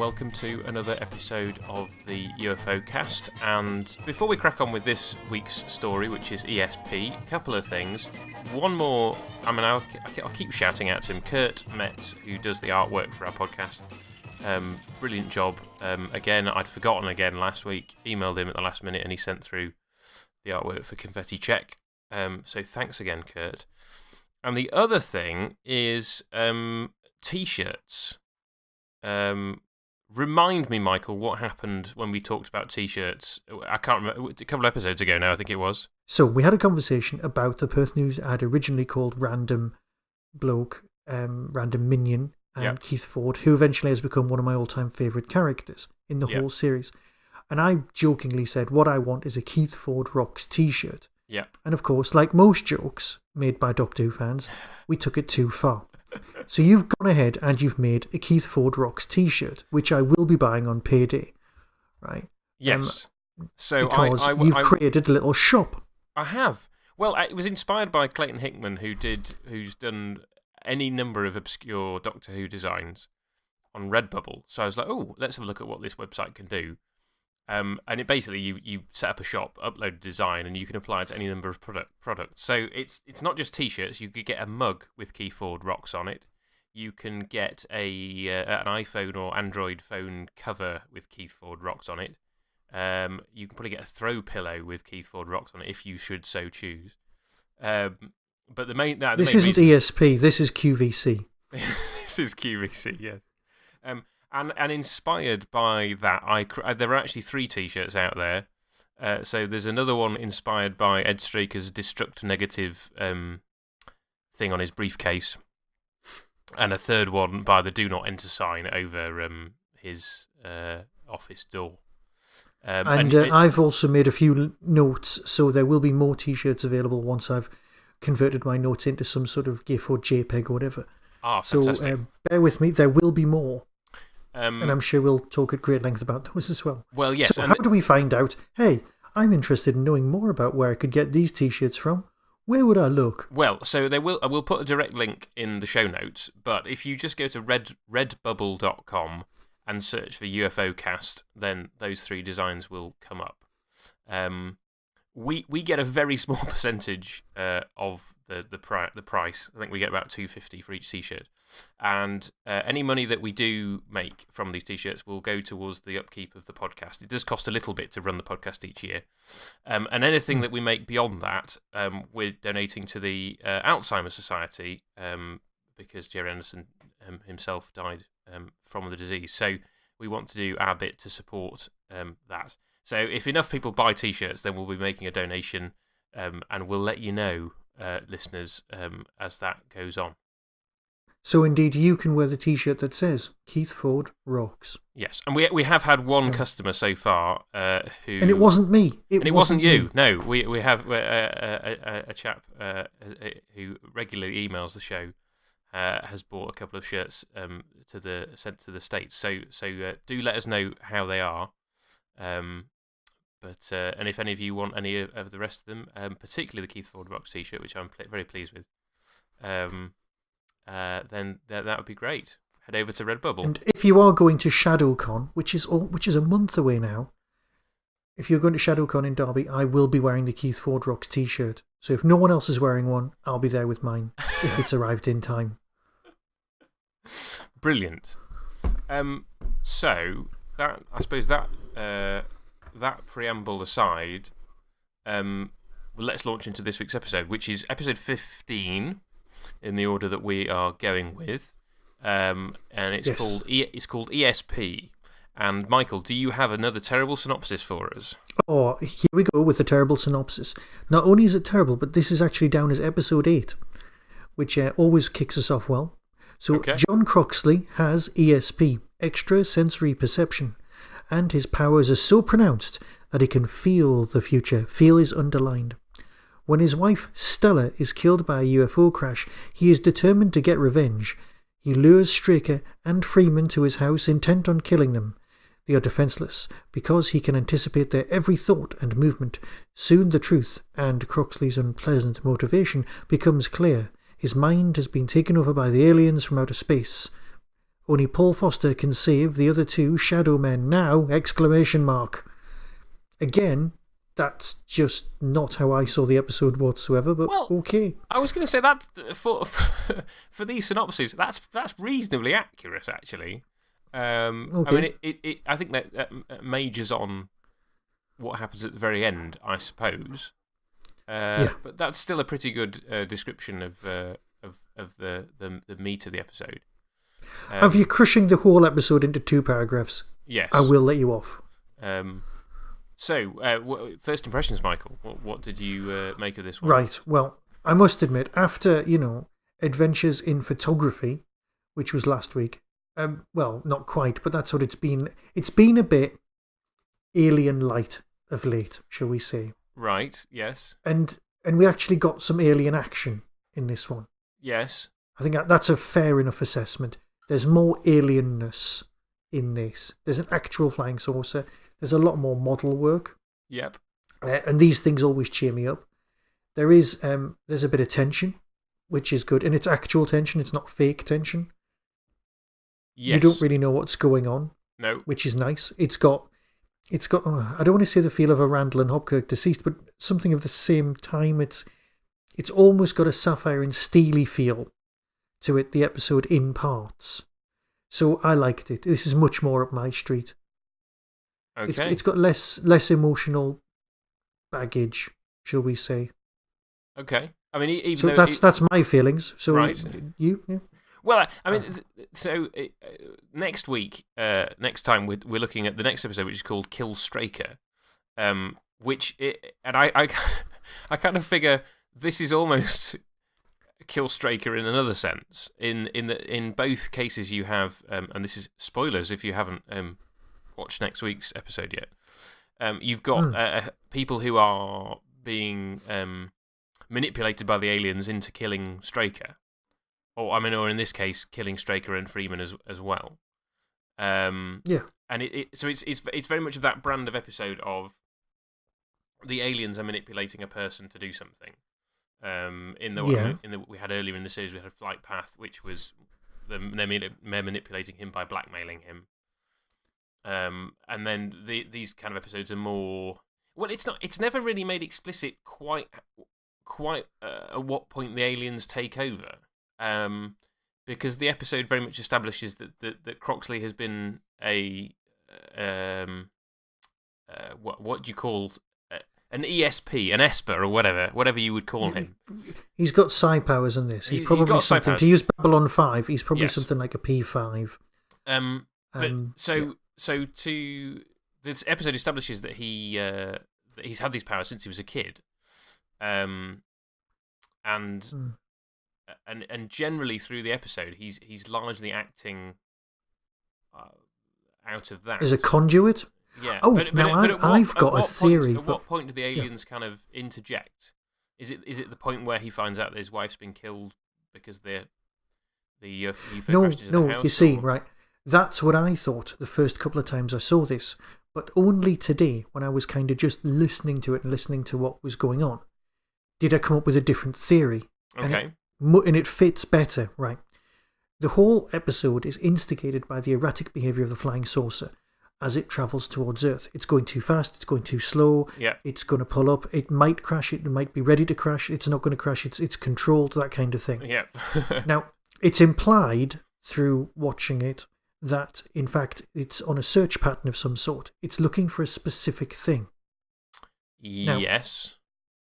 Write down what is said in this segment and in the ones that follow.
welcome to another episode of the UFOcast. And before we crack on with this week's story, which is ESP, a couple of things. One more, I'll keep shouting out to him. Kurt Metz, who does the artwork for our podcast. Brilliant job. Again, I'd forgotten again last week. Emailed him at the last minute and he sent through the artwork for Confetti Check. So thanks again, Kurt. And the other thing is T-shirts. Remind me, Michael, what happened when we talked about T-shirts? I can't remember. A couple of episodes ago now, I think it was. So we had a conversation about the person who had originally called Random Bloke, Random Minion, and Keith Ford, who eventually has become one of my all-time favourite characters in the whole series. And I jokingly said, what I want is a Keith Ford Rocks T-shirt. Yep. And of course, like most jokes made by Doctor Who fans, we took it too far. So you've gone ahead and you've made a Keith Ford Rocks T-shirt, which I will be buying on payday, right? Yes. Because you've created a little shop. I have. Well, it was inspired by Clayton Hickman, who's done any number of obscure Doctor Who designs on Redbubble. So I was like, oh, let's have a look at what this website can do. And it basically, you set up a shop, upload a design, and you can apply it to any number of products. So it's not just T-shirts. You could get a mug with Keith Ford Rocks on it. You can get an iPhone or Android phone cover with Keith Ford Rocks on it. You can probably get a throw pillow with Keith Ford Rocks on it if you should so choose. But the main this isn't ESP. This is QVC. This is QVC. Yes. And inspired by that, there are actually 3 T-shirts out there. So there's another one inspired by Ed Straker's Destruct Negative thing on his briefcase, and a third one by the Do Not Enter sign over his office door. I've also made a few notes, so there will be more T-shirts available once I've converted my notes into some sort of GIF or JPEG or whatever. Fantastic. So bear with me, there will be more. And I'm sure we'll talk at great length about those as well. Well, yes. So how do we find out, hey, I'm interested in knowing more about where I could get these T-shirts from? Where would I look? Well, so I will put a direct link in the show notes, but if you just go to redbubble.com and search for UFOcast, then those 3 designs will come up. We get a very small percentage of the price. I think we get about $2.50 for each T-shirt, and any money that we do make from these T-shirts will go towards the upkeep of the podcast. It does cost a little bit to run the podcast each year, and anything that we make beyond that, we're donating to the Alzheimer's Society because Jerry Anderson himself died from the disease. So we want to do our bit to support that. So if enough people buy T-shirts, then we'll be making a donation, and we'll let you know, listeners, as that goes on. So indeed, you can wear the T-shirt that says Keith Ford Rocks. Yes, and we have had one customer so far who... And it wasn't me. It wasn't you. Me. No, we have a chap who regularly emails the show, has bought a couple of shirts sent to the States. So do let us know how they are. And if any of you want any of the rest of them, particularly the Keith Ford Rocks T-shirt, which I'm very pleased with, then that would be great. Head over to Redbubble. And if you are going to ShadowCon, which is a month away now, if you're going to ShadowCon in Derby, I will be wearing the Keith Ford Rocks T-shirt. So if no one else is wearing one, I'll be there with mine if it's arrived in time. Brilliant. So that I suppose that preamble aside, let's launch into this week's episode, which is episode 15 in the order that we are going with, and it's called ESP. And Michael, do you have another terrible synopsis for us? Oh, here we go with a terrible synopsis. Not only is it terrible, but this is actually down as episode 8, which always kicks us off well. So John Croxley has ESP, extrasensory perception, and his powers are so pronounced that he can feel the future. Feel is underlined. When his wife, Stella, is killed by a UFO crash, he is determined to get revenge. He lures Straker and Freeman to his house, intent on killing them. They are defenceless, because he can anticipate their every thought and movement. Soon the truth, and Croxley's unpleasant motivation, becomes clear. His mind has been taken over by the aliens from outer space. Only Paul Foster can save the other two shadow men now! ! Again, that's just not how I saw the episode whatsoever, but okay. I was going to say that for these synopses, that's reasonably accurate, actually. Okay. I mean, I think that majors on what happens at the very end, I suppose. But that's still a pretty good description of the meat of the episode. Have you crushing the whole episode into 2 paragraphs? Yes. I will let you off. So, first impressions, Michael. What did you make of this one? Right. Well, I must admit, after, Adventures in Photography, which was last week, well, not quite, but that's what it's been. It's been a bit alien light of late, shall we say. Right, yes. And we actually got some alien action in this one. Yes. I think that's a fair enough assessment. There's more alienness in this. There's an actual flying saucer. There's a lot more model work. Yep. And these things always cheer me up. There's a bit of tension, which is good. And it's actual tension. It's not fake tension. Yes. You don't really know what's going on. No. Which is nice. It's got I don't want to say the feel of a Randall and Hopkirk deceased, but something of the same time. It's almost got a Sapphire and Steely feel to it, the episode in parts. So I liked it. This is much more up my street. Okay. It's got less emotional baggage, shall we say. Okay. I mean, even so though that's my feelings. So right. You? Yeah. Well, I mean, so next week, next time we're looking at the next episode, which is called Kill Straker, and I kind of figure this is almost Kill Straker in another sense. In both cases, you have, and this is spoilers if you haven't watched next week's episode yet. You've got people who are being manipulated by the aliens into killing Straker. Or in this case, killing Straker and Freeman as well. Yeah. And so it's very much of that brand of episode of the aliens are manipulating a person to do something. We had earlier in the series, we had Flight Path, which was they're manipulating him by blackmailing him. And then these kind of episodes are more. Well, it's never really made explicit quite at what point the aliens take over. Because the episode very much establishes that Croxley has been a what do you call an ESP, an Esper, or whatever you would call him. He's got psi powers in this. He's probably got something to use Babylon 5. He's probably something like a P5. So this episode establishes that he's had these powers since he was a kid, and generally through the episode, he's largely acting out of that as a conduit. Yeah. Oh, I've got a theory. At what point do the aliens kind of interject? Is it the point where he finds out that his wife's been killed because the UFO crashed into the house? You see, right? That's what I thought the first couple of times I saw this, but only today, when I was kind of just listening to it and listening to what was going on, did I come up with a different theory. Okay. And it fits better, right? The whole episode is instigated by the erratic behaviour of the flying saucer as it travels towards Earth. It's going too fast, it's going too slow, it's going to pull up, it might crash, it might be ready to crash, it's not going to crash, it's controlled, that kind of thing. Yeah. Now, it's implied through watching it that, in fact, it's on a search pattern of some sort. It's looking for a specific thing. Yes.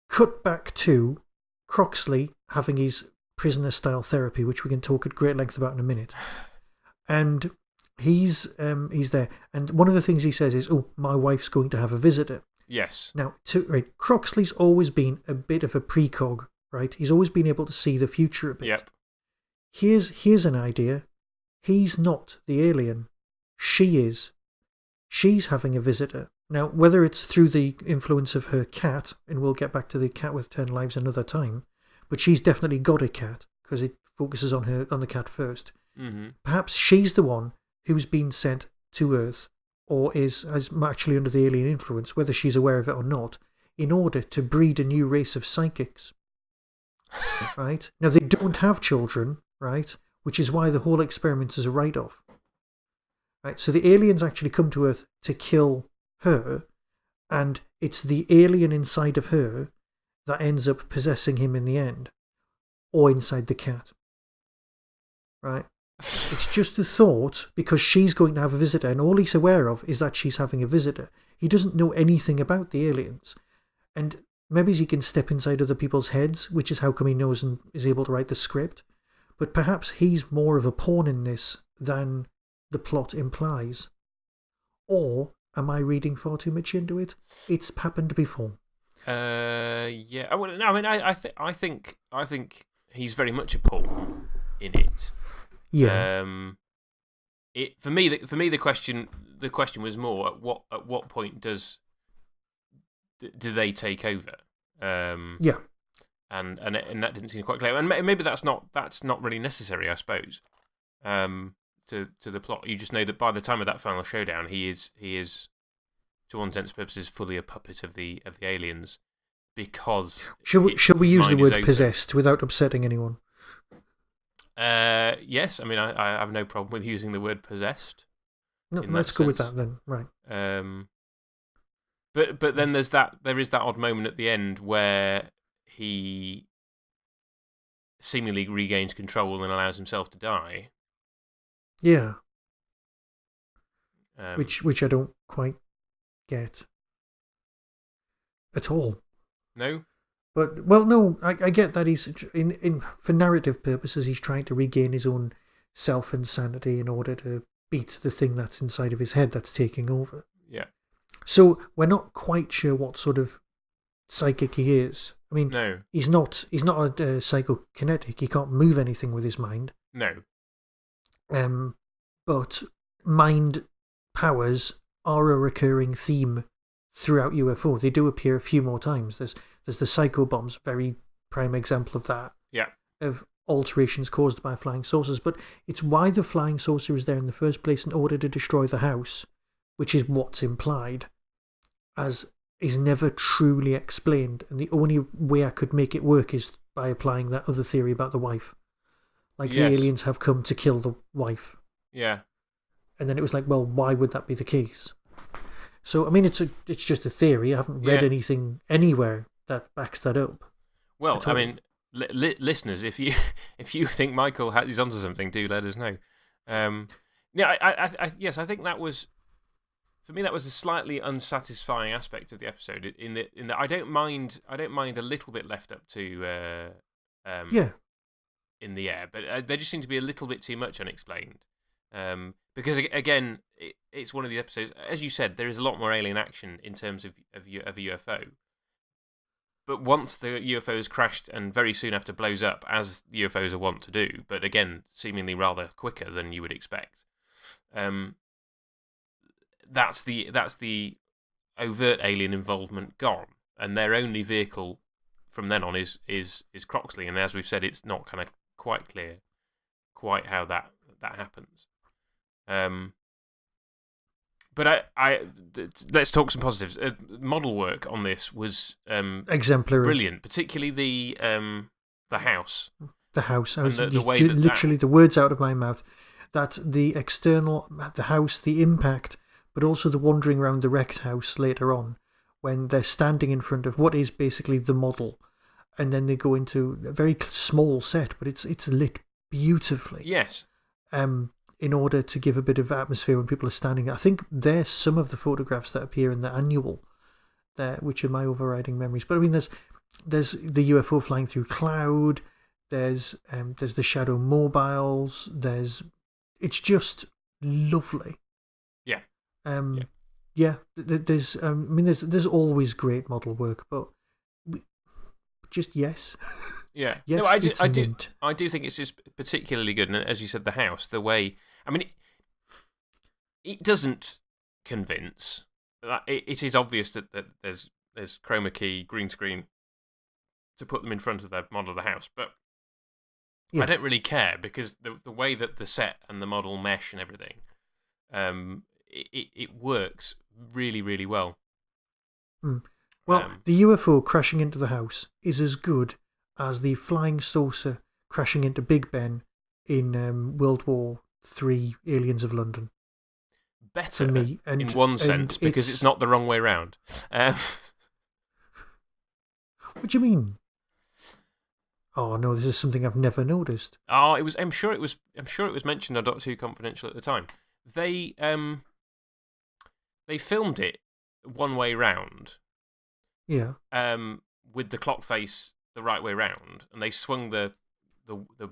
Now, cut back to Croxley having his prisoner-style therapy, which we can talk at great length about in a minute. And he's there. And one of the things he says is, "Oh, my wife's going to have a visitor." Yes. Now, Croxley's always been a bit of a precog, right? He's always been able to see the future a bit. Yep. Here's an idea. He's not the alien. She is. She's having a visitor. Now, whether it's through the influence of her cat, and we'll get back to the cat with 10 lives another time, but she's definitely got a cat, because it focuses on the cat first. Mm-hmm. Perhaps she's the one who's been sent to Earth, or is actually under the alien influence, whether she's aware of it or not, in order to breed a new race of psychics. Right? Now, they don't have children, right? Which is why the whole experiment is a write-off. Right? So the aliens actually come to Earth to kill her, and it's the alien inside of her that ends up possessing him in the end, or inside the cat. Right? It's just a thought, because she's going to have a visitor, and all he's aware of is that she's having a visitor. He doesn't know anything about the aliens. And maybe he can step inside other people's heads, which is how come he knows and is able to write the script. But perhaps he's more of a pawn in this than the plot implies. Or am I reading far too much into it? It's happened before. Yeah. Well, no, I mean, I think he's very much a pawn in it. Yeah. For me, the question was more at what point do they take over? Yeah. And that didn't seem quite clear. And maybe that's not really necessary, I suppose. To the plot, you just know that by the time of that final showdown, he is to all intents and purposes fully a puppet of the aliens, because shall we use the word open. possessed without upsetting anyone? Yes, I mean I have no problem with using the word possessed. No, let's go with that then. Right. But then there is that odd moment at the end where he seemingly regains control and allows himself to die. Yeah. Which I don't quite get at all. No? But, well, no, I get that he's, for narrative purposes, he's trying to regain his own self and sanity in order to beat the thing that's inside of his head that's taking over. Yeah. So we're not quite sure what sort of psychic he is. I mean, no. He's not a psychokinetic. He can't move anything with his mind. No. But mind powers are a recurring theme throughout UFO. They do appear a few more times. There's the psycho bombs, very prime example of that. Yeah. Of alterations caused by flying saucers. But it's why the flying saucer is there in the first place, in order to destroy the house, which is what's implied, as is never truly explained. And the only way I could make it work is by applying that other theory about the wife. Like, yes, the aliens have come to kill the wife. Yeah. And then it was like, well, why would that be the case? So, I mean, it's just a theory. I haven't read anything anywhere that backs that up. Well, I mean, listeners, if you think Michael is onto something, do let us know. Yes, I think that was, for me, that was a slightly unsatisfying aspect of the episode. In that I don't mind a little bit left up to in the air, but there just seemed to be a little bit too much unexplained. Because again, it's one of the episodes, as you said, there is a lot more alien action in terms of a UFO. But once the UFO has crashed and very soon after blows up, as UFOs are wont to do, but again, seemingly rather quicker than you would expect, that's the overt alien involvement gone, and their only vehicle from then on is Croxley, and as we've said, it's not kind of quite clear quite how that happens. But let's talk some positives. Model work on this was exemplary, brilliant, particularly the house. The house. I was the way literally the words out of my mouth. That the external, the house, the impact, but also the wandering around the wrecked house later on, when they're standing in front of what is basically the model, and then they go into a very small set, but it's lit beautifully. Yes. In order to give a bit of atmosphere when people are standing. I think there's some of the photographs that appear in the annual there, which are my overriding memories. But I mean, there's the UFO flying through cloud. There's the shadow mobiles. It's just lovely. Yeah. Yeah. There's there's always great model work, but just yes. Yeah. Yes, no, I do think it's just particularly good. And as you said, the house, the way, I mean, it doesn't convince. It is obvious that there's chroma key, green screen to put them in front of the model of the house, but I don't really care, because the way that the set and the model mesh and everything, it works really, really well. Well, the UFO crashing into the house is as good as the flying saucer crashing into Big Ben in World War III Aliens of London. better for me. And, in one sense because it's not the wrong way round. What do you mean? Oh no, this is something I've never noticed. Oh, I'm sure it was mentioned on Doctor Who Confidential at the time. They filmed it one way round. Yeah. With the clock face the right way round, and they swung the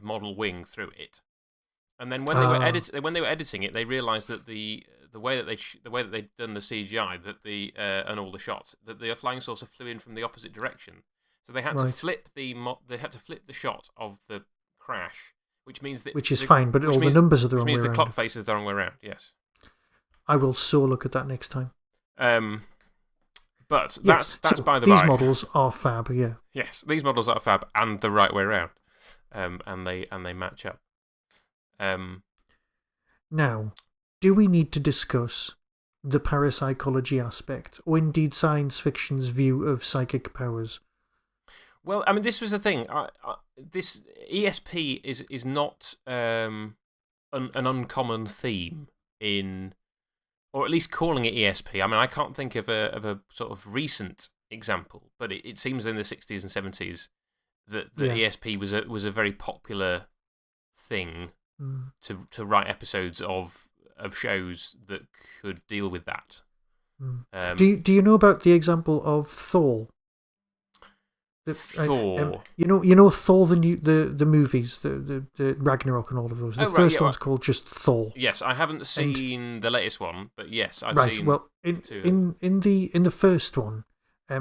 model wing through it. And then when they were editing it, they realised that the way that they'd done the CGI, that and all the shots, that the flying saucer flew in from the opposite direction. So they had to flip the shot of the crash, which means that is fine, but all the numbers are the wrong way around. Which means the clock face is the wrong way around. Yes. I will so look at that next time. But that's by the by. These by. models are fab, yeah. Yes, these models are fab and the right way around, and they match up. Now, do we need to discuss the parapsychology aspect, or indeed science fiction's view of psychic powers? Well, I mean, this was the thing. This ESP is not an uncommon theme in, or at least calling it ESP. I mean, I can't think of a sort of recent example, but it seems in the 60s and 70s that the ESP was a very popular thing to write episodes of shows that could deal with that. Do you know about the example of Thor? Thor. You know Thor, the movies, the Ragnarok and all of those. The first one's called just Thor. Yes, I haven't seen the latest one, but yes, I've seen. Well, in the first one, I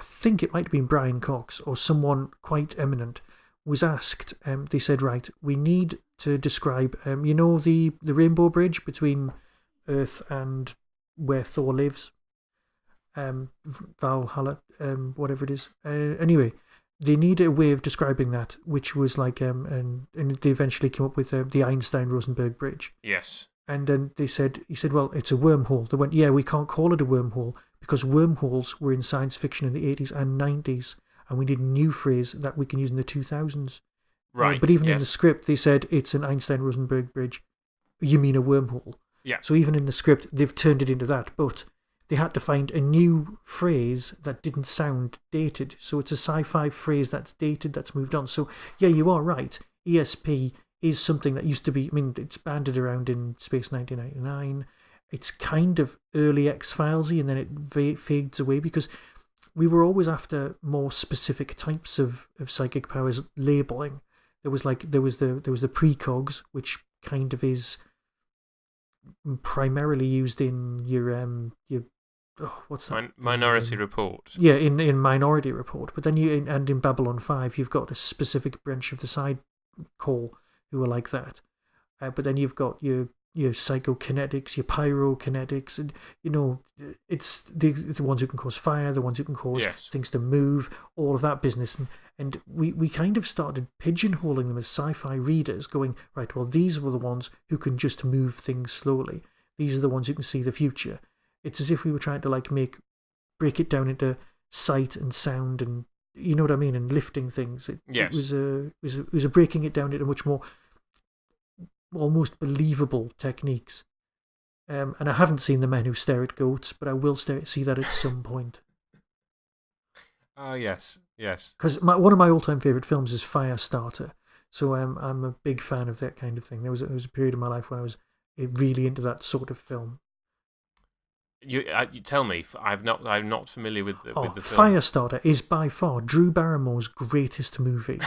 think it might have been Brian Cox or someone quite eminent was asked. They said, right, we need to describe. The Rainbow Bridge between Earth and where Thor lives. Valhalla, whatever it is. Anyway, they need a way of describing that, which was like, and they eventually came up with the Einstein-Rosenberg Bridge. Yes. And then he said, well, it's a wormhole. They went, yeah, we can't call it a wormhole because wormholes were in science fiction in the 80s and 90s, and we need a new phrase that we can use in the 2000s. Right. But even in the script, they said it's an Einstein-Rosenberg Bridge. You mean a wormhole? Yeah. So even in the script, they've turned it into that, but they had to find a new phrase that didn't sound dated. So it's a sci-fi phrase that's dated, that's moved on. So, yeah, you are right. ESP is something that used to be, I mean, it's banded around in Space 1999. It's kind of early X-Filesy, and then it fades away because we were always after more specific types of psychic powers labeling. There was the precogs, which kind of is primarily used in your what's that? Minority Report. Yeah, in Minority Report. But then in Babylon 5, you've got a specific branch of the side core who are like that. But then you've got your psychokinetics, your pyrokinetics, and it's the ones who can cause fire, the ones who can cause things to move, all of that business. And we kind of started pigeonholing them as sci-fi readers, going, right, well, these were the ones who can just move things slowly. These are the ones who can see the future. It's as if we were trying to break it down into sight and sound, and you know what I mean, and lifting things. It was a breaking it down into much more almost believable techniques. And I haven't seen The Men Who Stare at Goats, but I will see that at some point. Oh, yes. Because one of my all-time favourite films is Firestarter, so I'm a big fan of that kind of thing. There was a period in my life when I was really into that sort of film. You tell me, I'm not familiar with the film. Firestarter is by far Drew Barrymore's greatest movie,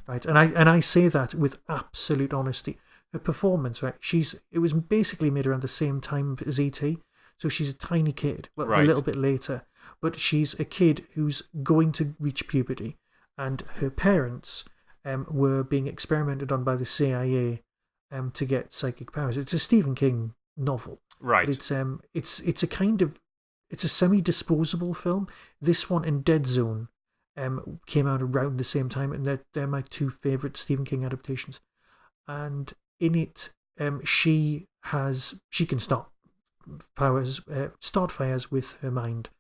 right? And I say that with absolute honesty. Her performance, right? It was basically made around the same time as E.T., so she's a tiny kid, a little bit later, but she's a kid who's going to reach puberty, and her parents were being experimented on by the CIA to get psychic powers. It's a Stephen King novel. Right. But it's a kind of, it's a semi-disposable film. This one and Dead Zone came out around the same time, and they're my two favourite Stephen King adaptations. And in it, she can start fires with her mind,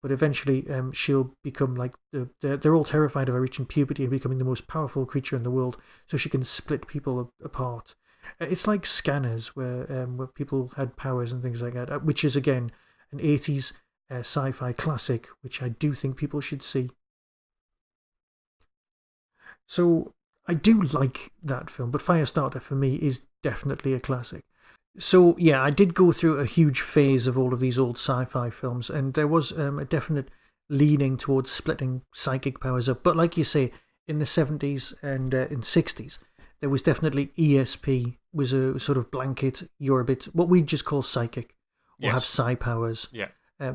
but eventually she'll become like they're all terrified of her reaching puberty and becoming the most powerful creature in the world, so she can split people apart. It's like Scanners, where people had powers and things like that, which is, again, an 80s sci-fi classic, which I do think people should see. So I do like that film, but Firestarter for me is definitely a classic. So yeah, I did go through a huge phase of all of these old sci-fi films, and there was a definite leaning towards splitting psychic powers up. But like you say, in the 70s and in 60s, there was definitely ESP was a sort of blanket, you're a bit, what we just call psychic, or have psi powers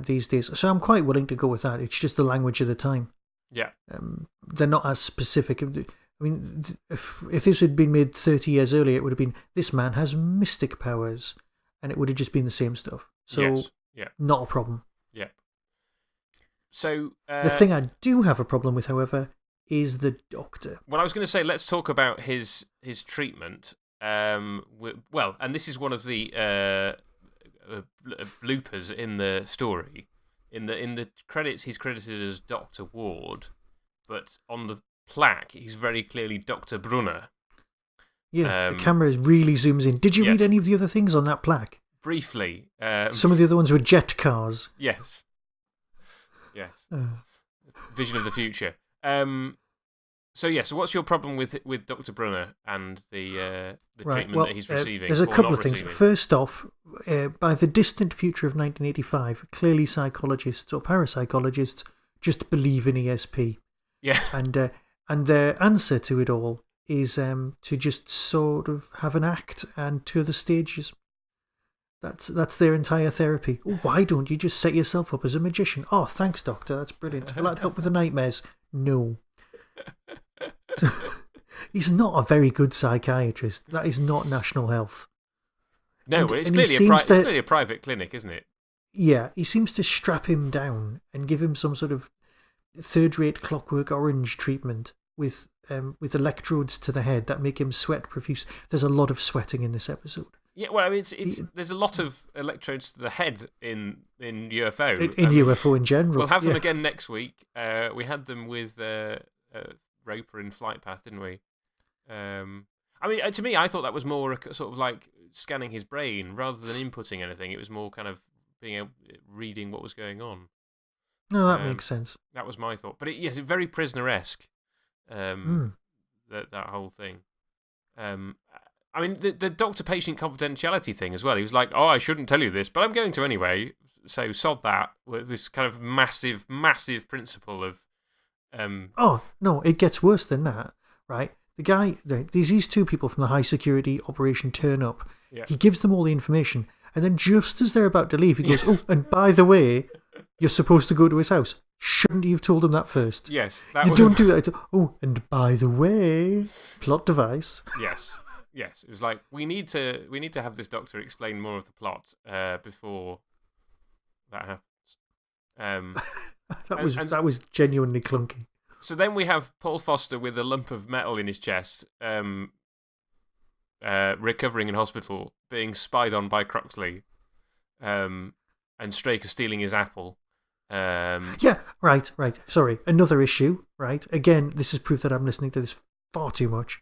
these days. So I'm quite willing to go with that. It's just the language of the time. Yeah. They're not as specific. I mean, if this had been made 30 years earlier, it would have been, this man has mystic powers, and it would have just been the same stuff. So, not a problem. Yeah. So the thing I do have a problem with, however, is the Doctor. Well, I was going to say, let's talk about his treatment. Well, and this is one of the bloopers in the story. In the credits, he's credited as Dr. Ward, but on the plaque, he's very clearly Dr. Brunner. Yeah, the camera really zooms in. Did you read any of the other things on that plaque? Briefly. Some of the other ones were jet cars. Yes. Vision of the future. So what's your problem with Dr. Brunner and the treatment that he's receiving? There's a couple of things. First off, by the distant future of 1985, clearly psychologists or parapsychologists just believe in ESP. Yeah. And their answer to it all is to just sort of have an act and tour the stages. That's their entire therapy. Why don't you just set yourself up as a magician? Oh, thanks, Doctor. That's brilliant. Will that help with the nightmares? No. He's not a very good psychiatrist. That is not National Health. No, it's clearly a private clinic, isn't it? Yeah, he seems to strap him down and give him some sort of third-rate Clockwork Orange treatment with electrodes to the head that make him sweat profuse. There's a lot of sweating in this episode. Yeah, well, I mean, there's a lot of electrodes to the head in UFO. In UFO in general. We'll have them again next week. We had them with Roper in Flight Path, didn't we? I mean, to me, I thought that was more sort of like scanning his brain rather than inputting anything. It was more kind of reading what was going on. No, that makes sense. That was my thought. But it's very prisoner-esque, that whole thing. I mean, the doctor-patient confidentiality thing as well. He was like, oh, I shouldn't tell you this, but I'm going to anyway, so sod that. With this kind of massive, massive principle of... Oh, no, it gets worse than that, right? The guy, these two people from the high-security operation turn up. Yeah. He gives them all the information, and then just as they're about to leave, he goes, oh, and by the way, you're supposed to go to his house. Shouldn't you have told him that first? Yes. You don't do that. Oh, and by the way, plot device. Yes. Yes, it was like we need to have this doctor explain more of the plot before that happens. That was genuinely clunky. So then we have Paul Foster with a lump of metal in his chest, recovering in hospital, being spied on by Croxley, and Straker stealing his apple. Yeah, right. Sorry, another issue. Right, again, this is proof that I'm listening to this far too much.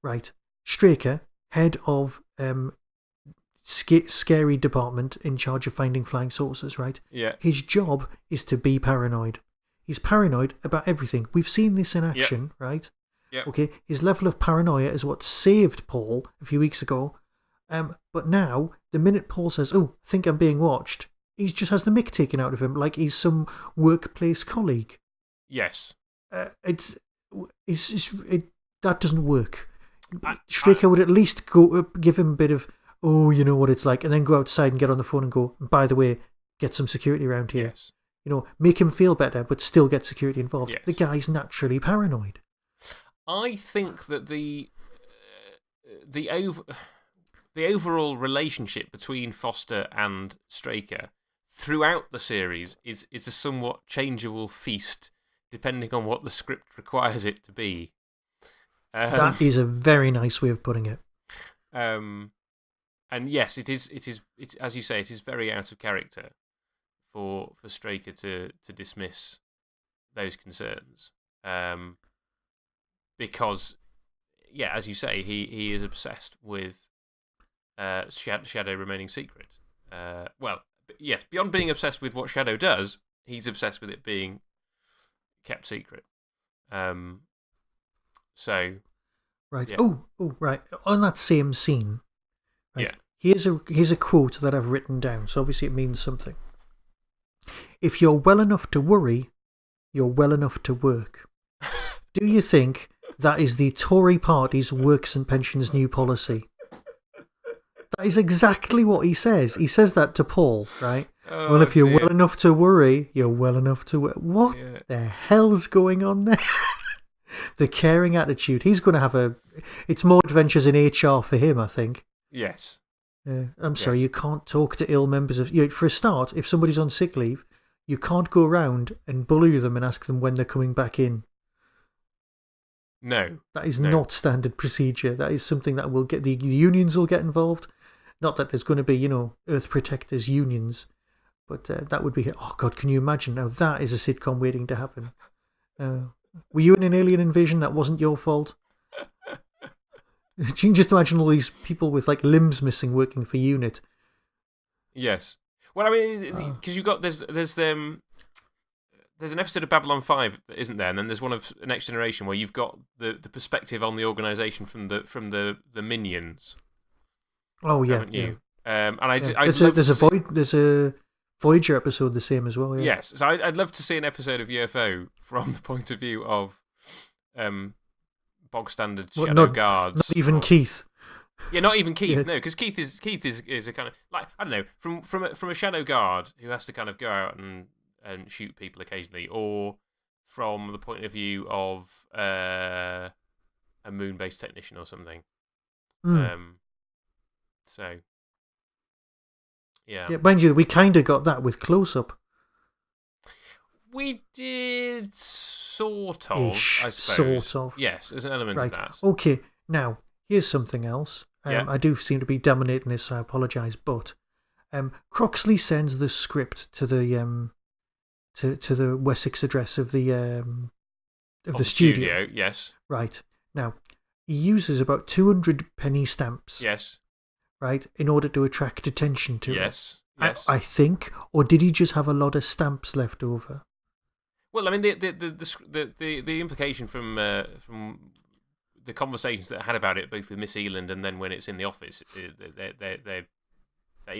Right. Straker, head of scary department in charge of finding flying saucers, right? Yeah. His job is to be paranoid. He's paranoid about everything. We've seen this in action, right? Yeah. Okay, his level of paranoia is what saved Paul a few weeks ago. But now, the minute Paul says, oh, I think I'm being watched, he just has the mick taken out of him like he's some workplace colleague. Yes. That doesn't work. Straker would at least go give him a bit of, oh, you know what it's like, and then go outside and get on the phone and go, by the way, get some security around here. Yes. You know, make him feel better, but still get security involved. Yes. The guy's naturally paranoid. I think that the overall relationship between Foster and Straker throughout the series is a somewhat changeable feast, depending on what the script requires it to be. That is a very nice way of putting it. And yes, it is as you say, it is very out of character for Straker to dismiss those concerns, because yeah, as you say, he is obsessed with Shadow remaining secret. Well, yes, beyond being obsessed with what Shadow does, he's obsessed with it being kept secret. So, right. Yeah. Oh, right. On that same scene, right, yeah. Here's a quote that I've written down. So obviously it means something. If you're well enough to worry, you're well enough to work. Do you think that is the Tory party's works and pensions new policy? That is exactly what he says. He says that to Paul, right? Oh, well, if you're dear. well enough to worry, you're well enough to work. What the hell's going on there? The caring attitude. He's going to have it's more adventures in HR for him, I think. Yes. I'm sorry, you can't talk to ill members of... For a start, if somebody's on sick leave, you can't go around and bully them and ask them when they're coming back in. No. That is not standard procedure. That is something that will get... The unions will get involved. Not that there's going to be, Earth Protectors unions. But that would be... Oh, God, can you imagine? Now, that is a sitcom waiting to happen. Were you in an alien invasion that wasn't your fault? You can just imagine all these people with limbs missing working for UNIT. Yes. Well, I mean, because you've got there's an episode of Babylon 5 that isn't there, and then there's one of Next Generation where you've got the perspective on the organisation from the minions. Oh yeah, haven't you? Yeah. And there's a Voyager episode the same as well. Yeah. Yes, so I'd love to see an episode of UFO from the point of view of bog standard Shadow guards. Not even Keith. Yeah, not even Keith. Yeah. No, because Keith is a kind of I don't know, from a Shadow guard who has to kind of go out and shoot people occasionally, or from the point of view of a moon-based technician or something. So yeah. Mind you, we kind of got that with Close Up. We did sort of, I suppose. Sort of. Yes, there's an element of that. Okay, now, here's something else. I do seem to be dominating this, so I apologise, but Croxley sends the script to the to the Wessex address of the studio. Yes. Right. Now, he uses about 200 penny stamps. Yes. Right, in order to attract attention to it. Yes. I think, or did he just have a lot of stamps left over? Well, I mean, the implication from the conversations that I had about it, both with Miss Eland and then when it's in the office,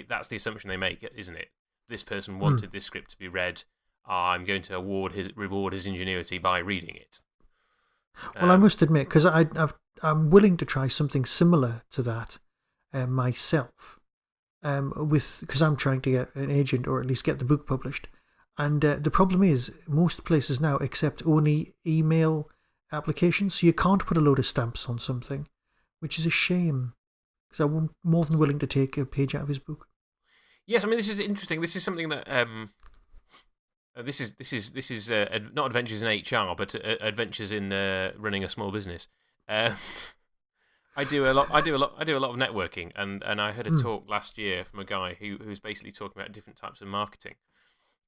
that's the assumption they make, isn't it? This person wanted this script to be read. I'm going to reward his ingenuity by reading it. Well, I must admit, because I'm willing to try something similar to that myself, because I'm trying to get an agent or at least get the book published. And the problem is, most places now accept only email applications, so you can't put a load of stamps on something, which is a shame, because I'm more than willing to take a page out of his book. Yes, I mean, this is interesting. This is something that this is not adventures in HR, but adventures in running a small business. I do a lot of networking, and I heard a talk last year from a guy who was basically talking about different types of marketing.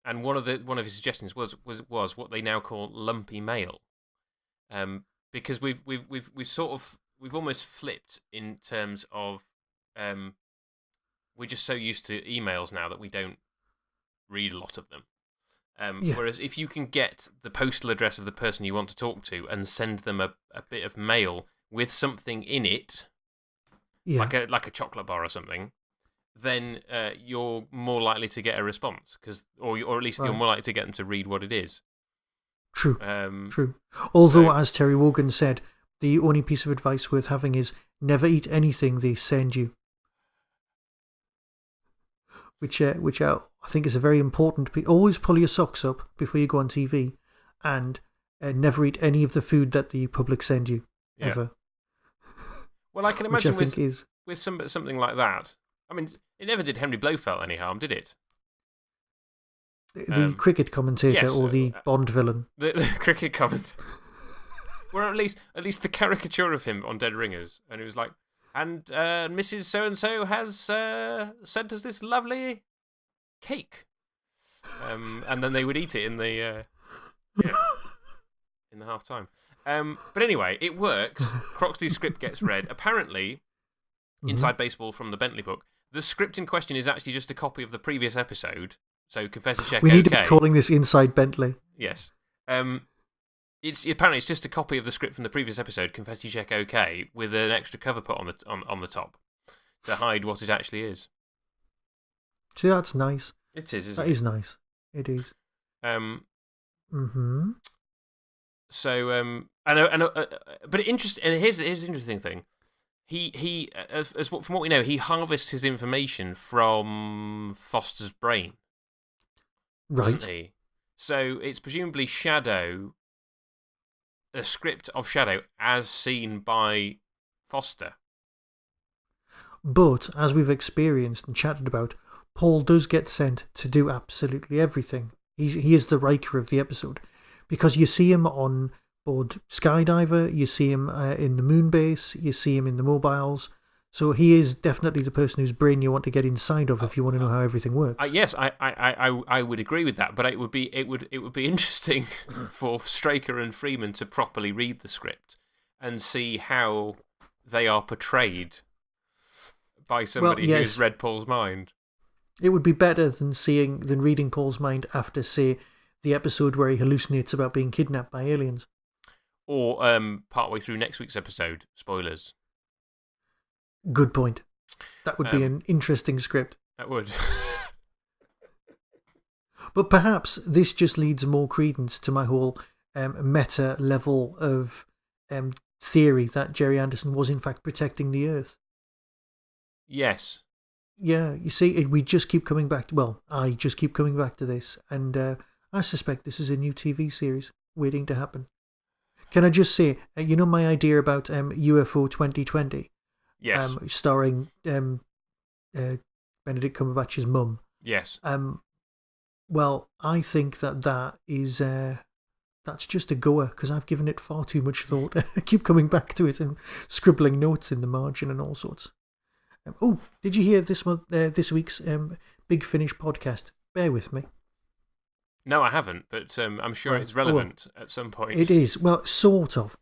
And one of his suggestions was what they now call lumpy mail, because we've almost flipped in terms of we're just so used to emails now that we don't read a lot of them. Whereas if you can get the postal address of the person you want to talk to and send them a bit of mail with something in it, like a chocolate bar or something, then you're more likely to get a response, or at least you're more likely to get them to read what it is. True. True. Although, as Terry Wogan said, the only piece of advice worth having is never eat anything they send you. Which I think is a very important piece. Always pull your socks up before you go on TV, and never eat any of the food that the public send you, ever. Well, I can imagine with something like that. I mean, it never did Henry Blofeld any harm, did it? The cricket commentator or the Bond villain? The cricket commentator. Or at least the caricature of him on Dead Ringers. And it was like, and Mrs. So-and-so has sent us this lovely cake. And then they would eat it in the in the half time. But anyway, it works. Croxley's script gets read. Apparently, inside baseball from the Bentley book, the script in question is actually just a copy of the previous episode. So Confessor Check. We need to be calling this Inside Bentley. Yes. Apparently it's just a copy of the script from the previous episode, Confess You Check OK, with an extra cover put on the top to hide what it actually is. See, that's nice. It is, isn't it? That is nice. It is. So but here's the interesting thing. He from what we know, he harvests his information from Foster's brain. Right. Doesn't he? So it's presumably Shadow, a script of Shadow as seen by Foster. But, as we've experienced and chatted about, Paul does get sent to do absolutely everything. He is the Riker of the episode. Because you see him on board Skydiver, you see him in the moon base, you see him in the mobiles. So he is definitely the person whose brain you want to get inside of if you want to know how everything works. Yes, I would agree with that, but it would be interesting for Straker and Freeman to properly read the script and see how they are portrayed by somebody who's read Paul's mind. It would be better than reading Paul's mind after, say, the episode where he hallucinates about being kidnapped by aliens. Or partway through next week's episode. Spoilers. Good point. That would be an interesting script. That would. But perhaps this just leads more credence to my whole meta level of theory that Jerry Anderson was in fact protecting the Earth. Yes. Yeah, you see, we just keep coming back to... Well, I just keep coming back to this, and I suspect this is a new TV series waiting to happen. Can I just say, you know my idea about UFO 2020? Yes. Starring Benedict Cumberbatch's mum. Yes. Well, I think that is... that's just a goer, because I've given it far too much thought. I keep coming back to it and scribbling notes in the margin and all sorts. Did you hear this week's Big Finish podcast? Bear with me. No, I haven't, but I'm sure it's relevant at some point. It is. Well, sort of.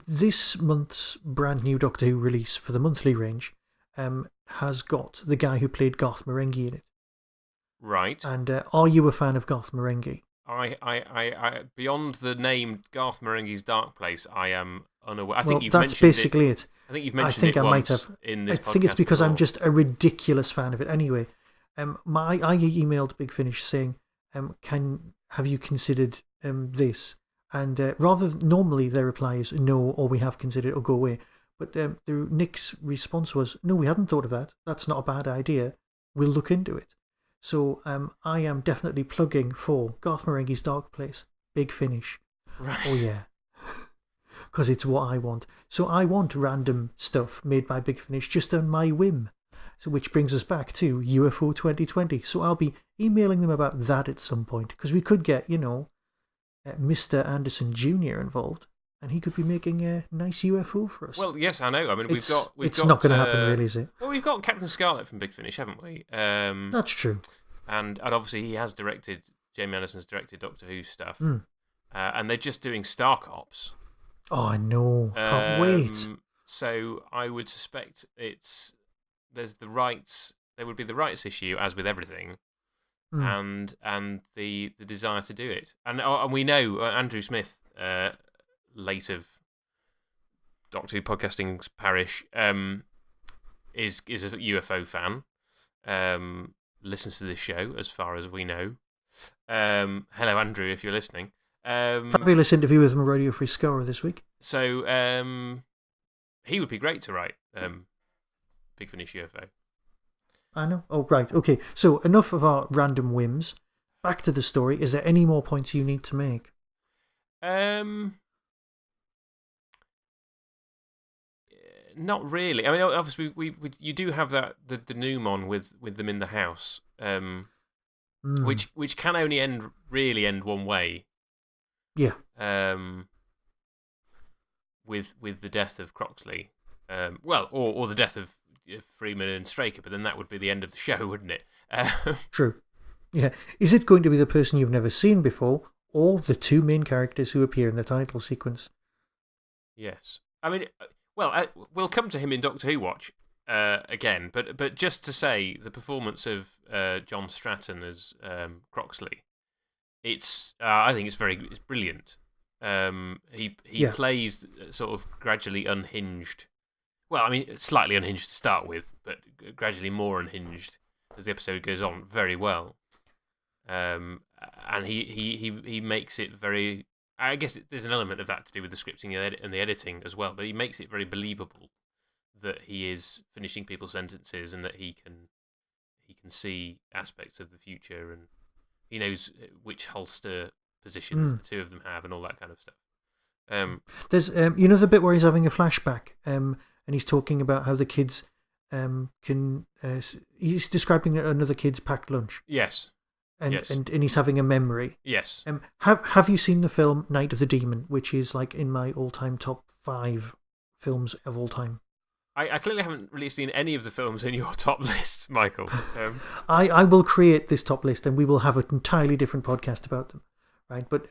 This month's brand new Doctor Who release for the monthly range has got the guy who played Garth Marenghi in it. Right. And are you a fan of Garth Marenghi? I beyond the name Garth Marenghi's Dark Place, I am unaware. I think that's basically it. I think you've mentioned it once in this podcast. I think it's because I'm just a ridiculous fan of it. Anyway, I emailed Big Finish saying, have you considered this? And normally their reply is no, or we have considered it, or go away. But Nick's response was, no, we hadn't thought of that. That's not a bad idea. We'll look into it. So I am definitely plugging for Garth Marenghi's Dark Place, Big Finish. Right. Oh yeah. Because it's what I want. So I want random stuff made by Big Finish just on my whim. So which brings us back to UFO 2020. So I'll be emailing them about that at some point. Because we could get, Mr. Anderson Jr. involved. And he could be making a nice UFO for us. Well, yes, I know. I mean, it's not going to happen, really, is it? Well, we've got Captain Scarlet from Big Finish, haven't we? That's true. And obviously he has directed, Jamie Anderson's directed Doctor Who stuff. And they're just doing Star Cops. Oh, I know. Can't wait. So I would suspect there would be the rights issue, as with everything, and the desire to do it. And we know Andrew Smith, late of Doctor Who podcasting's parish, is a UFO fan. Listens to this show, as far as we know. Hello, Andrew, if you're listening. Fabulous interview with him on Radio Free Scorer this week. So he would be great to write Big Finish UFO. I know. Oh, right. Okay. So enough of our random whims. Back to the story. Is there any more points you need to make? Not really. I mean, obviously, you do have the Numon with them in the house, which can only really end one way. Yeah. With the death of Croxley, or the death of Freeman and Straker, but then that would be the end of the show, wouldn't it? True. Yeah. Is it going to be the person you've never seen before, or the two main characters who appear in the title sequence? Yes. I mean, we'll come to him in Doctor Who Watch again, but just to say, the performance of John Stratton as Croxley, I think it's brilliant. He plays sort of gradually unhinged. Well, I mean, slightly unhinged to start with, but gradually more unhinged as the episode goes on. Very well, and he makes it very. I guess there's an element of that to do with the scripting and the editing as well, but he makes it very believable that he is finishing people's sentences and that he can see aspects of the future, and he knows which holster positions the two of them have and all that kind of stuff. There's the bit where he's having a flashback, and he's talking about how the kids can. He's describing another kid's packed lunch. Yes. And he's having a memory. Yes. Have you seen the film Night of the Demon, which is like in my all-time top 5 films of all time? I clearly haven't really seen any of the films in your top list, Michael. I will create this top list, and we will have an entirely different podcast about them, right? But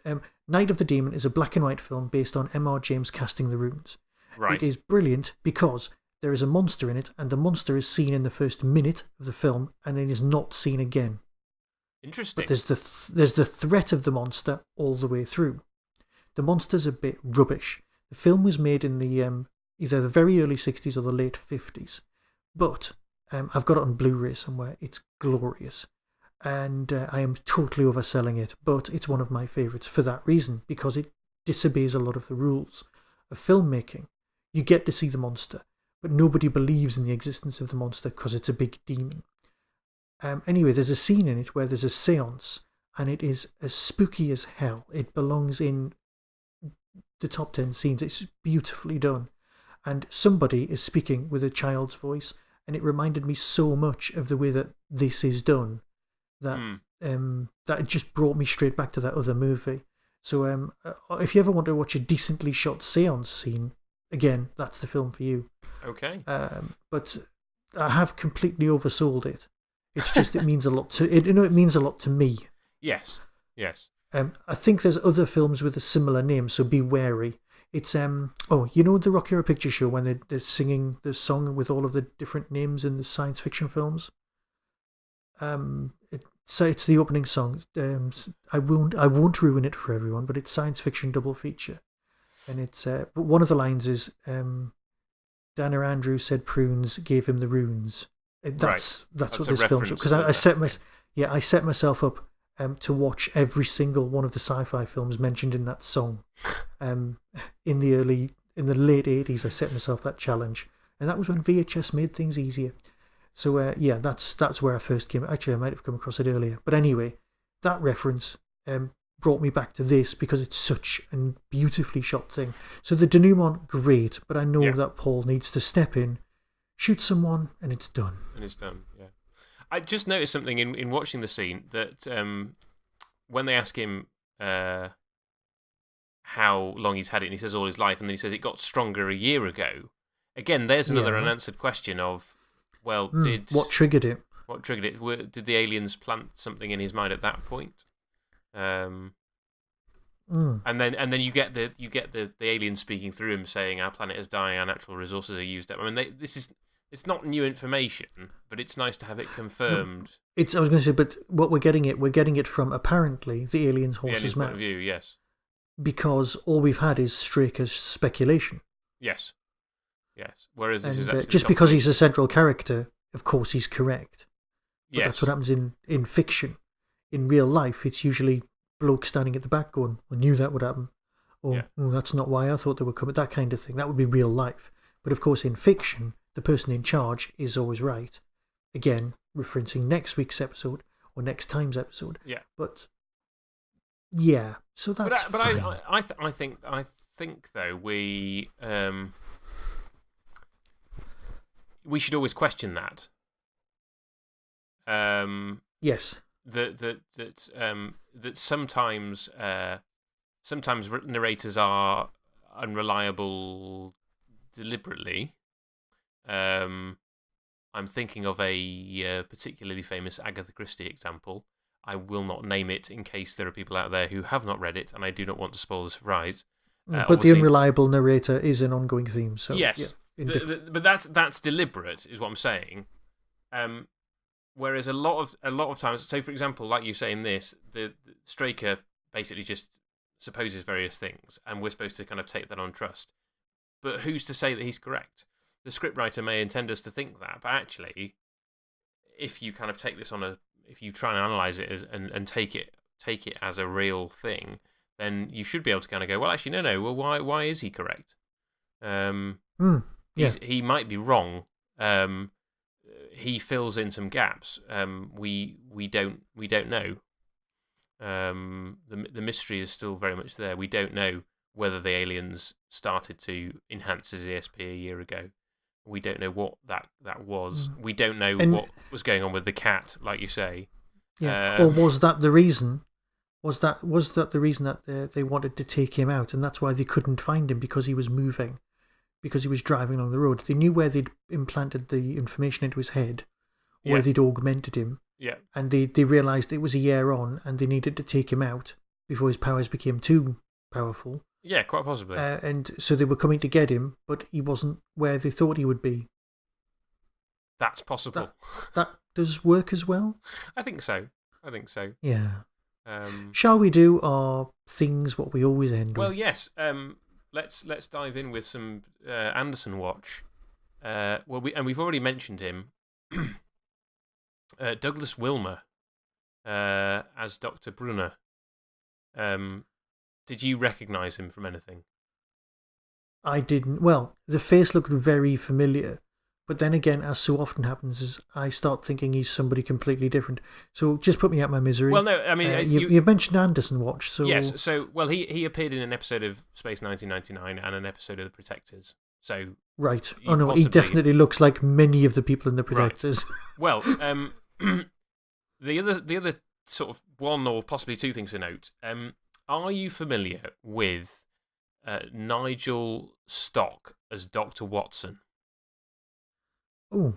Night of the Demon is a black and white film based on M.R. James casting the runes. Right. It is brilliant because there is a monster in it, and the monster is seen in the first minute of the film, and then is not seen again. Interesting. But there's the threat of the monster all the way through. The monster's a bit rubbish. The film was made in the either the very early 60s or the late 50s. But I've got it on Blu-ray somewhere. It's glorious. And I am totally overselling it, but it's one of my favourites for that reason, because it disobeys a lot of the rules of filmmaking. You get to see the monster, but nobody believes in the existence of the monster because it's a big demon. Anyway, there's a scene in it where there's a seance, and it is as spooky as hell. It belongs in the top 10 scenes. It's beautifully done. And somebody is speaking with a child's voice, and it reminded me so much of the way that this is done that that it just brought me straight back to that other movie. So if you ever want to watch a decently shot seance scene, again, that's the film for you. Okay. But I have completely oversold it. It's just it means a lot to it means a lot to me. Yes. Yes. I think there's other films with a similar name, so be wary. It's the Rocky Horror Picture Show when they're singing the song with all of the different names in the science fiction films. So it's the opening song. I won't ruin it for everyone, but it's science fiction double feature, and it's but one of the lines is Dana Andrews said prunes gave him the runes. That's what this film's because I set myself up to watch every single one of the sci-fi films mentioned in that song. In the late 80s, I set myself that challenge, and that was when VHS made things easier. So that's where I first came. Actually, I might have come across it earlier, but anyway, that reference brought me back to this because it's such a beautifully shot thing. So the denouement, great, but I know that Paul needs to step in, shoot someone, and it's done. And it's done, yeah. I just noticed something in watching the scene that when they ask him how long he's had it, and he says all his life, and then he says it got stronger a year ago. Again, there's another unanswered question of, well, what triggered it? What triggered it? Did the aliens plant something in his mind at that point? And then you get the alien speaking through him saying our planet is dying, our natural resources are used up. I mean, it's not new information, but it's nice to have it confirmed. I was going to say, but what we're getting it from apparently the alien's horse's mouth. Point of view, yes. Because all we've had is Straker's speculation. Yes. Yes. Whereas this is actually just because he's a central character, of course he's correct. But yes. That's what happens in fiction. In real life, it's usually bloke standing at the back going, I knew that would happen. Or, that's not why I thought they were coming. That kind of thing. That would be real life. But of course, in fiction, the person in charge is always right. Again, referencing next week's episode or next time's episode. Yeah. But yeah, so that's fine. I think though we should always question that. Yes. That sometimes narrators are unreliable deliberately. I'm thinking of a particularly famous Agatha Christie example. I will not name it in case there are people out there who have not read it, and I do not want to spoil the surprise. But the unreliable narrator is an ongoing theme. So yes, but that's deliberate, is what I'm saying. Whereas a lot of times, so for example, like you say in this, the Straker basically just supposes various things, and we're supposed to kind of take that on trust. But who's to say that he's correct? The scriptwriter may intend us to think that, but actually, if you kind of take this if you try and analyze it and take it as a real thing, then you should be able to kind of go, well, actually, no. Well, why is he correct? He might be wrong. He fills in some gaps. We don't know. The mystery is still very much there. We don't know whether the aliens started to enhance his ESP a year ago. We don't know what that was. We don't know what was going on with the cat, like you say. Yeah. Or was that the reason? Was that the reason that they wanted to take him out, and that's why they couldn't find him, because he was moving, because he was driving along the road? They knew where they'd implanted the information into his head, where they'd augmented him. Yeah. And they realised it was a year on, and they needed to take him out before his powers became too powerful. Yeah, quite possibly. And so they were coming to get him, but he wasn't where they thought he would be. That's possible. That does work as well? I think so. Yeah. Shall we do our things, what we always end with? Well, yes. Let's dive in with some Anderson watch. We've already mentioned him. Douglas Wilmer as Dr. Brunner. Did you recognise him from anything? I didn't. Well, the face looked very familiar, but then again, as so often happens, is I start thinking he's somebody completely different. So just put me out my misery. Well, no, I mean... you mentioned Anderson Watch, so... Yes, so, well, he appeared in an episode of Space 1999 and an episode of The Protectors, so... Right. Oh, no, he definitely looks like many of the people in The Protectors. Right. Well, the other sort of one or possibly two things to note... are you familiar with Nigel Stock as Dr. Watson? Oh,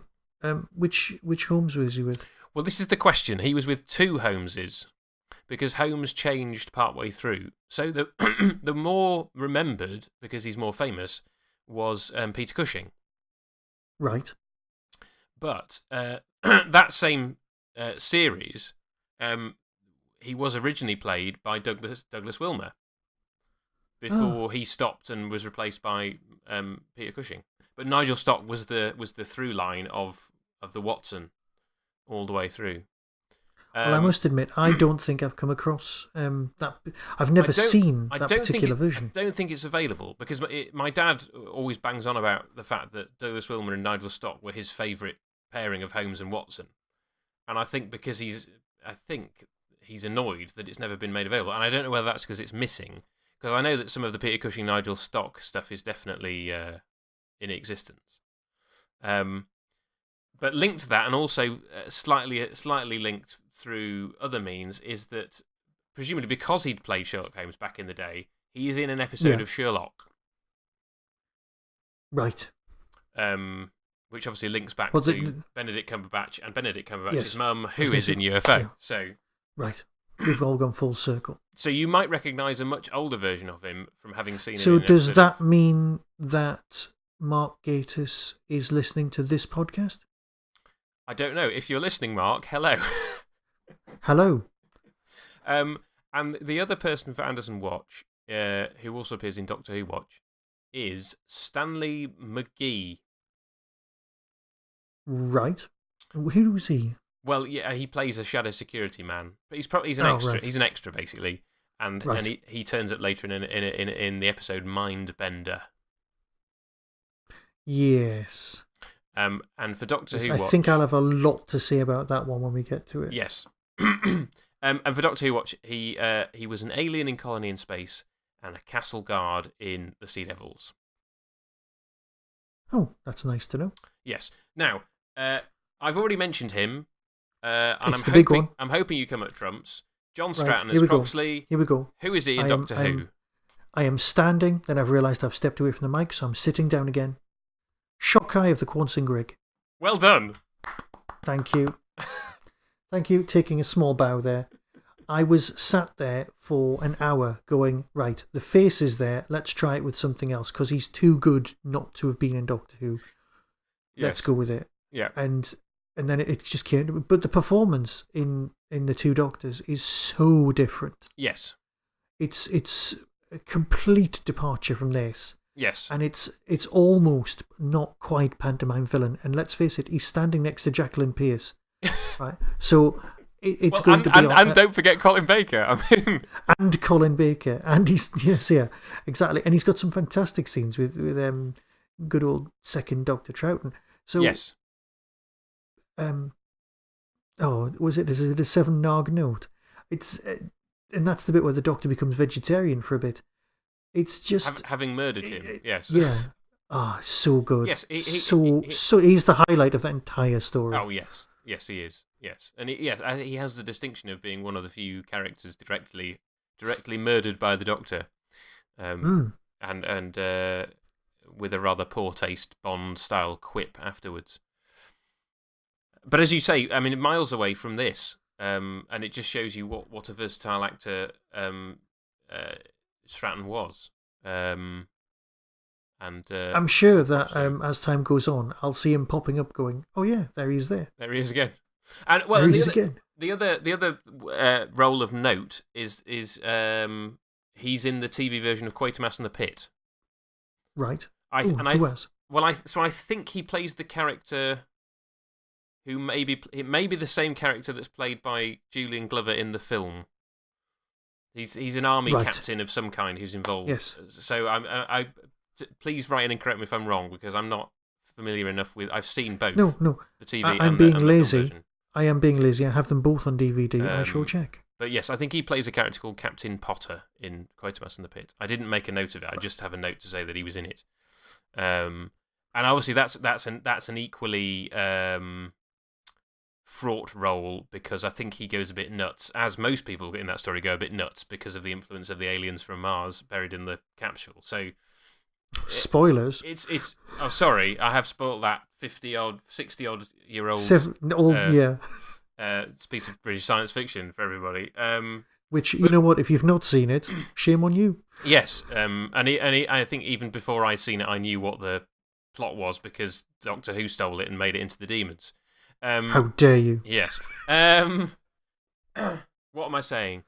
which Holmes was he with? Well, this is the question. He was with two Holmeses, because Holmes changed partway through. So the more remembered, because he's more famous, was Peter Cushing. Right. But that same series... he was originally played by Douglas Wilmer before he stopped and was replaced by Peter Cushing. But Nigel Stock was the through line of the Watson all the way through. Well, I must admit, I don't think I've come across that. I've never seen that particular version. I don't think it's available, because my dad always bangs on about the fact that Douglas Wilmer and Nigel Stock were his favourite pairing of Holmes and Watson. And I think because he's annoyed that it's never been made available. And I don't know whether that's because it's missing, because I know that some of the Peter Cushing, Nigel Stock stuff is definitely in existence. But linked to that, and also slightly linked through other means, is that presumably because he'd played Sherlock Holmes back in the day, he is in an episode of Sherlock. Right. Which obviously links back to Benedict Cumberbatch and Benedict Cumberbatch's mum, who is in UFO. Yeah. So... Right. We've all gone full circle. So you might recognise a much older version of him from having seen him. So does that mean that Mark Gatiss is listening to this podcast? I don't know. If you're listening, Mark, hello. Hello. And the other person for Anderson Watch, who also appears in Doctor Who Watch, is Stanley McGee. Right. Who was he? Well, yeah, he plays a shadow security man, but he's an extra. Right. He's an extra basically, and he turns up later in the episode Mindbender. Yes. And for Doctor Who Watch, I think I'll have a lot to say about that one when we get to it. Yes. And for Doctor Who Watch, he was an alien in Colony in Space and a castle guard in The Sea Devils. Oh, that's nice to know. Yes. Now, I've already mentioned him. And it's the big one. I'm hoping you come at trumps. John Stratton as Croxley. Here we go. Who is he in Doctor Who? I am standing, then I've realised I've stepped away from the mic, so I'm sitting down again. Shockeye of the Quonsing Rig. Well done. Thank you. Thank you. Taking a small bow there. I was sat there for an hour going, right, the face is there, let's try it with something else, because he's too good not to have been in Doctor Who. Yes. Let's go with it. Yeah. And then it just came. But the performance in the two Doctors is so different. Yes. It's a complete departure from this. Yes. And it's almost not quite pantomime villain. And let's face it, he's standing next to Jacqueline Pierce. Right? So it's going to be... And don't forget Colin Baker. I mean... And Colin Baker. And he's... Yes, yeah, exactly. And he's got some fantastic scenes with good old second Dr. Troughton. So... Yes. Is it a 7 Nog note? It's... and that's the bit where the Doctor becomes vegetarian for a bit. It's just... Having murdered him, yes. Yeah. So good. Yes. So he's the highlight of that entire story. Oh, yes. Yes, he is. Yes. And he has the distinction of being one of the few characters directly murdered by the Doctor. And with a rather poor taste Bond-style quip afterwards. But as you say, I mean, miles away from this, and it just shows you what a versatile actor Stratton was. I'm sure that as time goes on, I'll see him popping up going, oh yeah, there he is there. There he is again. And well, the other role of note is he's in the TV version of Quatermass and the Pit. Right. Who else? Well, I think he plays the character who it may be the same character that's played by Julian Glover in the film. He's an army captain of some kind who's involved. Yes. So please write in and correct me if I'm wrong, because I'm not familiar enough with... I've seen both. No. The TV I'm and being the lazy. film version. I am being lazy. I have them both on DVD. I shall check. But yes, I think he plays a character called Captain Potter in Quatermass and the Pit. I didn't make a note of it. I just have a note to say that he was in it. And obviously that's an equally fraught role, because I think he goes a bit nuts, as most people in that story go a bit nuts, because of the influence of the aliens from Mars buried in the capsule. So spoilers. It's oh, sorry, I have spoiled that 60-odd year old piece of British science fiction for everybody. Which, you know what, if you've not seen it, shame on you. Yes, I think even before I'd seen it, I knew what the plot was, because Doctor Who stole it and made it into the Demons. How dare you? Yes. What am I saying?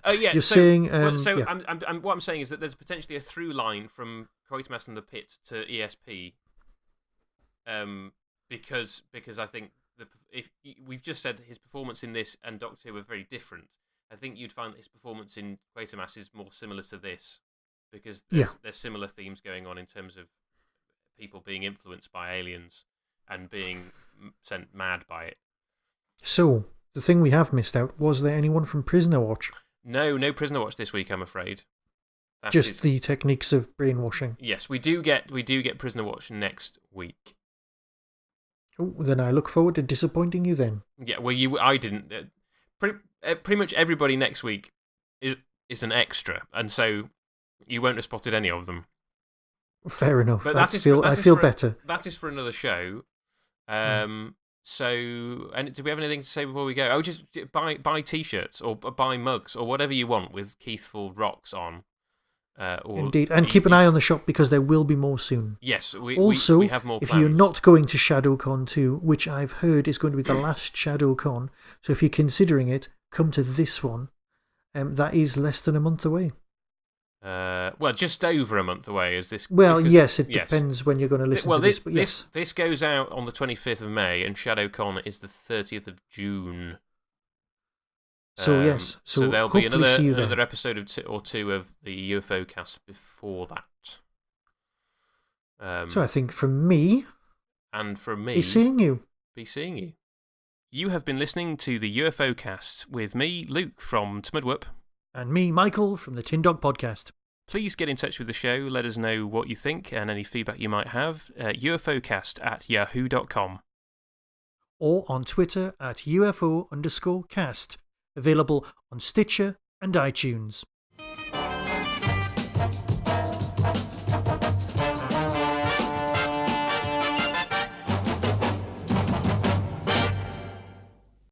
Oh yeah. You're saying. What I'm saying is that there's potentially a through line from Quatermass and the Pit to ESP. Because I think if we've just said his performance in this and Doctor Who were very different, I think you'd find that his performance in Quatermass is more similar to this, because there's similar themes going on in terms of people being influenced by aliens and being sent mad by it. So, the thing we have missed out, was there anyone from Prisoner Watch? No Prisoner Watch this week, I'm afraid. Just the techniques of brainwashing. Yes, we do get Prisoner Watch next week. Oh, then I look forward to disappointing you then. Yeah, well, I didn't. Pretty much everybody next week is an extra, and so you won't have spotted any of them. Fair enough. But I feel better. That is for another show. So, and do we have anything to say before we go? Oh, just buy T-shirts or buy mugs or whatever you want with Keith Ford Rocks on. Indeed, and keep an eye on the shop, because there will be more soon. Yes, we have more plans. If you're not going to ShadowCon 2, which I've heard is going to be the last ShadowCon, so if you're considering it, come to this one. That is less than a month away. Well, just over a month away is this. Well, yes, it depends when you're going to listen to this. But this goes out on the 25th of May, and ShadowCon is the 30th of June. So yes, so there'll be another episode or two of the UFOcast before that. So I think from me, and from me, be seeing you. You have been listening to the UFOcast with me, Luke from Tmudwup. And me, Michael, from the Tin Dog Podcast. Please get in touch with the show. Let us know what you think and any feedback you might have at ufocast@yahoo.com. Or on Twitter at UFO_cast. Available on Stitcher and iTunes.